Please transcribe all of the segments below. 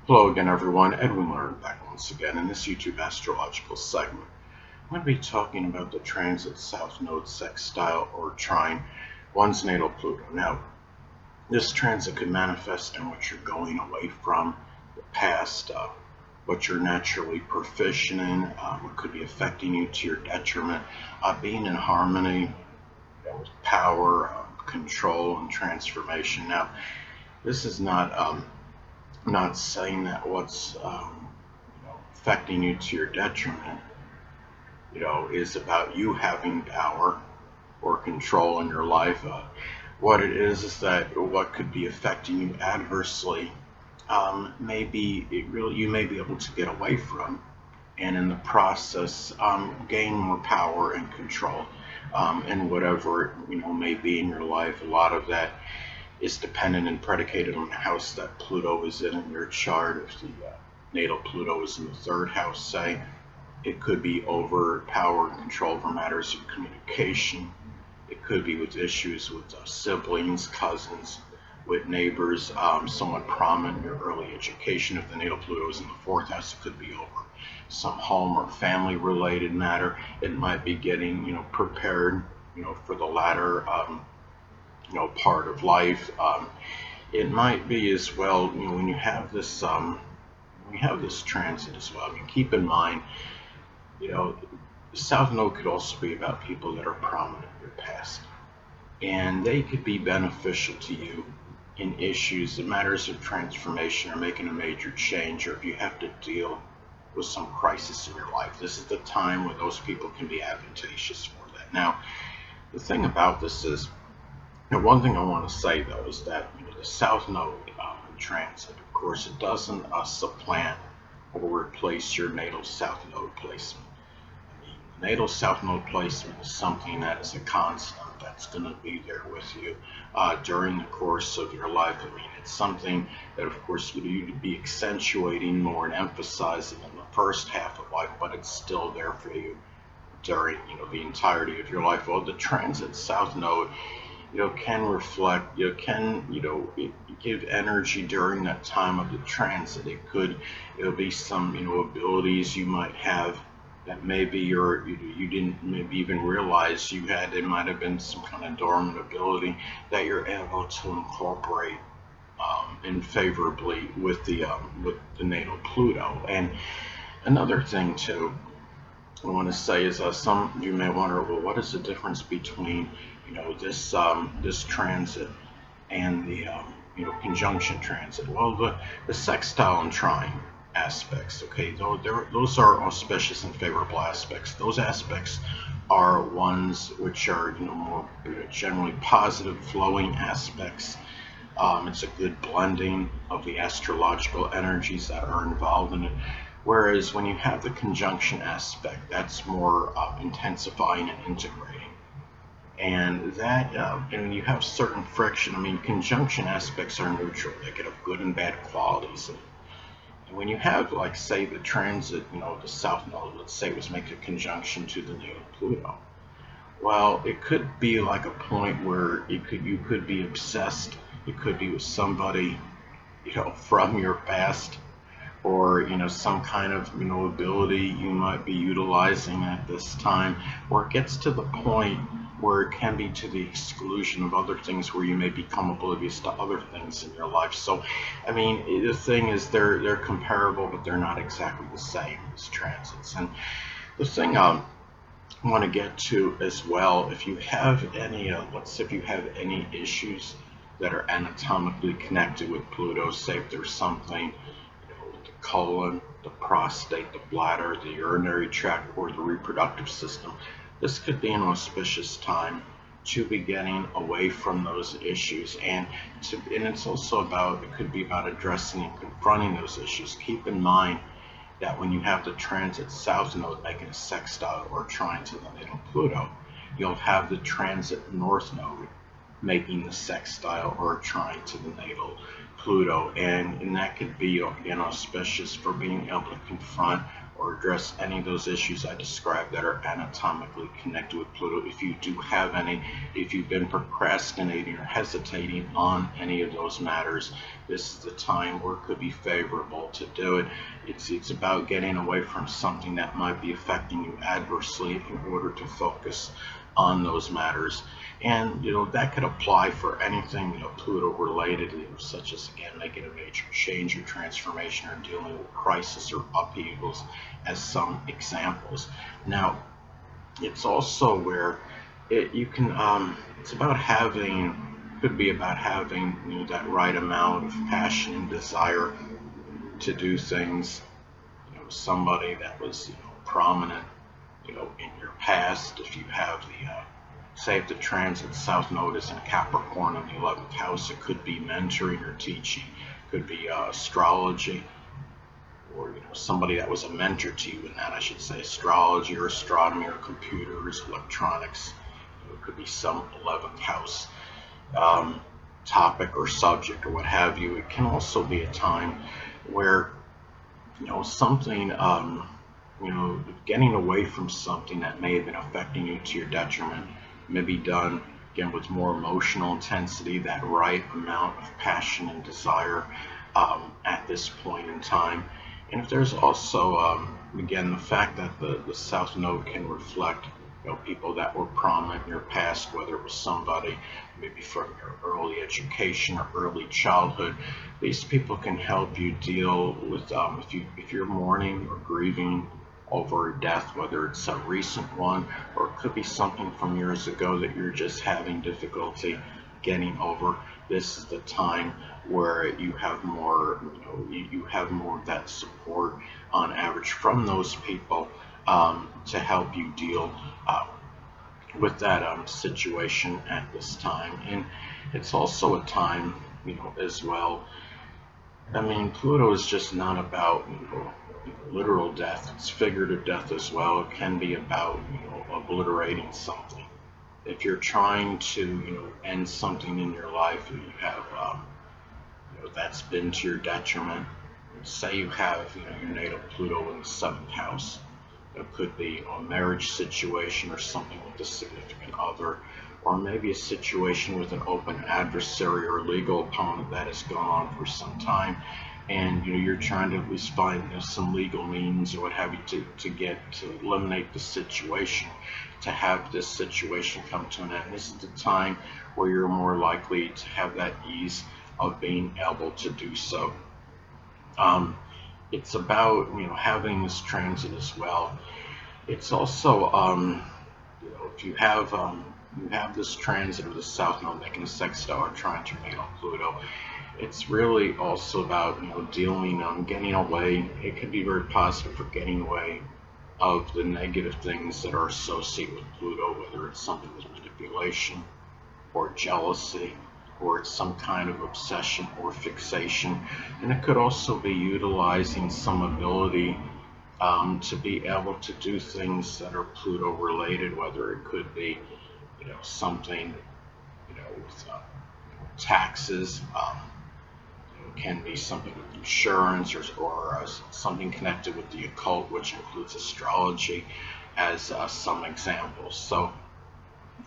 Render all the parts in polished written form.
Hello again, everyone. Edwin Learnard back once again in this YouTube astrological segment. I'm going to be talking about the transit South Node Sextile or Trine, one's natal Pluto. Now, this transit could manifest in what you're going away from, the past, what you're naturally proficient in, what could be affecting you to your detriment, being in harmony with power, control, and transformation. Now, this is not saying that what's affecting you to your detriment, is about you having power or control in your life. What it is that what could be affecting you adversely, maybe you may be able to get away from, and in the process, gain more power and control, and whatever may be in your life. A lot of that is dependent and predicated on the house that Pluto is in your chart. If the natal Pluto is in the third house, say, it could be over power and control over matters of communication. It could be with issues with siblings, cousins, with neighbors, someone prominent in your early education. If the natal Pluto is in the fourth house, it could be over some home or family related matter. It might be getting, prepared, for the latter, part of life. It might be as well, when you have this transit as well. I mean, keep in mind, you know, the South Node could also be about people that are prominent in your past, and they could be beneficial to you in issues, in matters of transformation or making a major change, or if you have to deal with some crisis in your life. This is the time where those people can be advantageous for that. Now, the thing about this is, one thing I want to say though is that the South Node transit, of course, it doesn't supplant or replace your natal South Node placement. I mean, natal South Node placement is something that is a constant that's going to be there with you during the course of your life. I mean, it's something that, of course, you'd be accentuating more and emphasizing in the first half of life, but it's still there for you during the entirety of your life. Well, the transit South Node can reflect, can, give energy during that time of the transit. It'll be some, abilities you might have that maybe you didn't maybe even realize you had. It might have been some kind of dormant ability that you're able to incorporate in favorably with the natal Pluto. And another thing too, I want to say is some you may wonder, well, what is the difference between this transit and the conjunction transit? Well, the sextile and trine aspects, okay, those are auspicious and favorable aspects. Those aspects are ones which are more generally positive flowing aspects. It's a good blending of the astrological energies that are involved in it. Whereas when you have the conjunction aspect, that's more intensifying and integrating. And that, and when you have certain friction, I mean, conjunction aspects are neutral. They could have good and bad qualities. And when you have, like, say, the transit, the South Node, let's say it was making a conjunction to the natal Pluto. Well, it could be like a point where you could be obsessed. It could be with somebody, from your past, or some kind of ability you might be utilizing at this time, where it gets to the point where it can be to the exclusion of other things, where you may become oblivious to other things in your life. So I mean, the thing is, they're comparable, but they're not exactly the same as transits. And the thing I want to get to as well, if you have any let's say if you have any issues that are anatomically connected with Pluto, say if there's something the colon, the prostate, the bladder, the urinary tract, or the reproductive system. This could be an auspicious time to be getting away from those issues, and it's also about, it could be about addressing and confronting those issues. Keep in mind that when you have the transit South Node making a sextile or trine to the natal Pluto, you'll have the transit North Node making the sextile or trine to the natal Pluto, and that could be, again, auspicious for being able to confront or address any of those issues I described that are anatomically connected with Pluto. If you do have any, if you've been procrastinating or hesitating on any of those matters, this is the time where it could be favorable to do it. It's about getting away from something that might be affecting you adversely in order to focus on those matters. And that could apply for anything Pluto related, such as, again, making a major change or transformation or dealing with crisis or upheavals, as some examples. Now, it's also where it's about having, could be about having that right amount of passion and desire to do things. Somebody that was prominent in your past. If you have say if the transit South Node is in Capricorn in the 11th house, it could be mentoring or teaching, could be astrology, or somebody that was a mentor to you in that, I should say, astrology or astronomy or computers, electronics. It could be some 11th house topic or subject or what have you. It can also be a time where something, getting away from something that may have been affecting you to your detriment may be done, again, with more emotional intensity, that right amount of passion and desire at this point in time. And if there's also, again, the fact that the South Node can reflect people that were prominent in your past, whether it was somebody maybe from your early education or early childhood. These people can help you deal with if you're mourning or grieving over a death, whether it's a recent one or it could be something from years ago that you're just having difficulty getting over. This is the time where you have more, you have more of that support on average from those people to help you deal with that situation at this time. And it's also a time, as well. I mean, Pluto is just not about literal death; it's figurative death as well. It can be about obliterating something. If you're trying to end something in your life, and you have that's been to your detriment. Say you have your natal Pluto in the 7th house. It could be a marriage situation or something with a significant other, or maybe a situation with an open adversary or legal opponent that has gone on for some time, and you're trying to at least find some legal means or what have you to eliminate the situation, to have this situation come to an end. This is the time where you're more likely to have that ease of being able to do so. It's about having this transit as well. It's also if you have this transit of the South Node making a sextile or trine to natal Pluto, it's really also about dealing getting away. It can be very positive for getting away of the negative things that are associated with Pluto, whether it's something with manipulation or jealousy, or it's some kind of obsession or fixation. And it could also be utilizing some ability to be able to do things that are Pluto related, whether it could be something with taxes, can be something with insurance, or something connected with the occult, which includes astrology, as some examples. So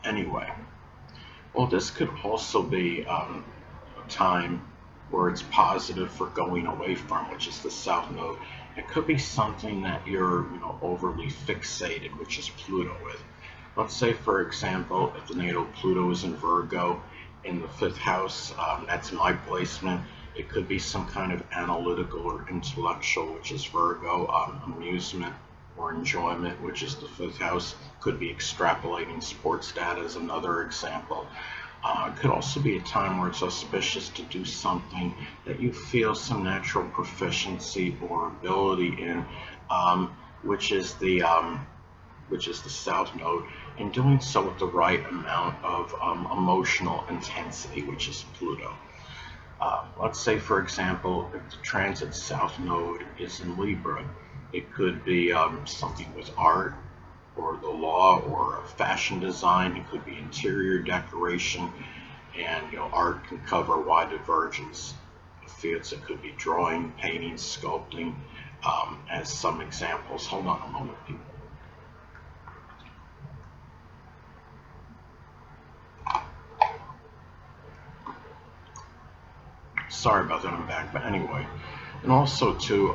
anyway, well, this could also be a time where it's positive for going away from, which is the South Node. It could be something that you're overly fixated, which is Pluto with. Let's say, for example, if the natal Pluto is in Virgo in the 5th house, that's my placement. It could be some kind of analytical or intellectual, which is Virgo, amusement or enjoyment, which is the 5th house. Could be extrapolating sports data as another example. It could also be a time where it's auspicious to do something that you feel some natural proficiency or ability in, which is the South Node, and doing so with the right amount of emotional intensity, which is Pluto. Let's say, for example, if the transit South Node is in Libra, it could be something with art or the law or fashion design. It could be interior decoration, and art can cover a wide divergence of fields. It could be drawing, painting, sculpting, as some examples. Hold on a moment, people. Sorry about that, I'm back. But anyway, and also too,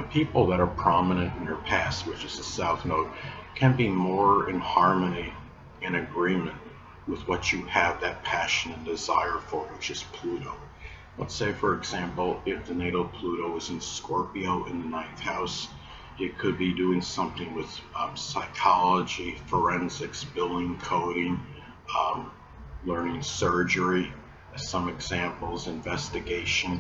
people that are prominent in your past, which is the South Node, can be more in harmony, in agreement with what you have that passion and desire for, which is Pluto. Let's say, for example, if the natal Pluto is in Scorpio in the ninth house, it could be doing something with psychology, forensics, billing, coding, um, learning surgery, as some examples, investigation,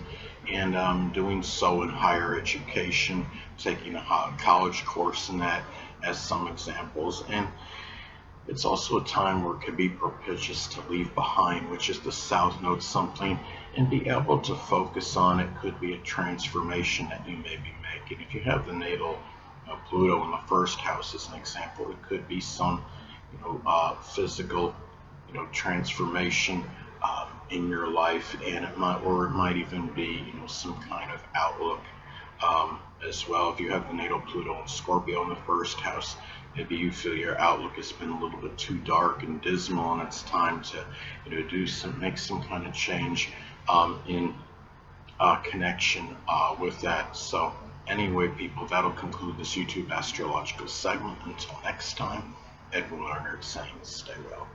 and doing so in higher education, taking a college course in that as some examples. And it's also a time where it can be propitious to leave behind, which is the South Node, something, and be able to focus on. It could be a transformation that you may be making. If you have the natal Pluto in the first house as an example, it could be some physical transformation in your life, and it might even be some kind of outlook as well. If you have the natal Pluto and Scorpio in the first house, maybe you feel your outlook has been a little bit too dark and dismal, and it's time to make some kind of change in connection with that. So anyway, people, that'll conclude this YouTube astrological segment. Until next time, Edwin Learnard saying stay well.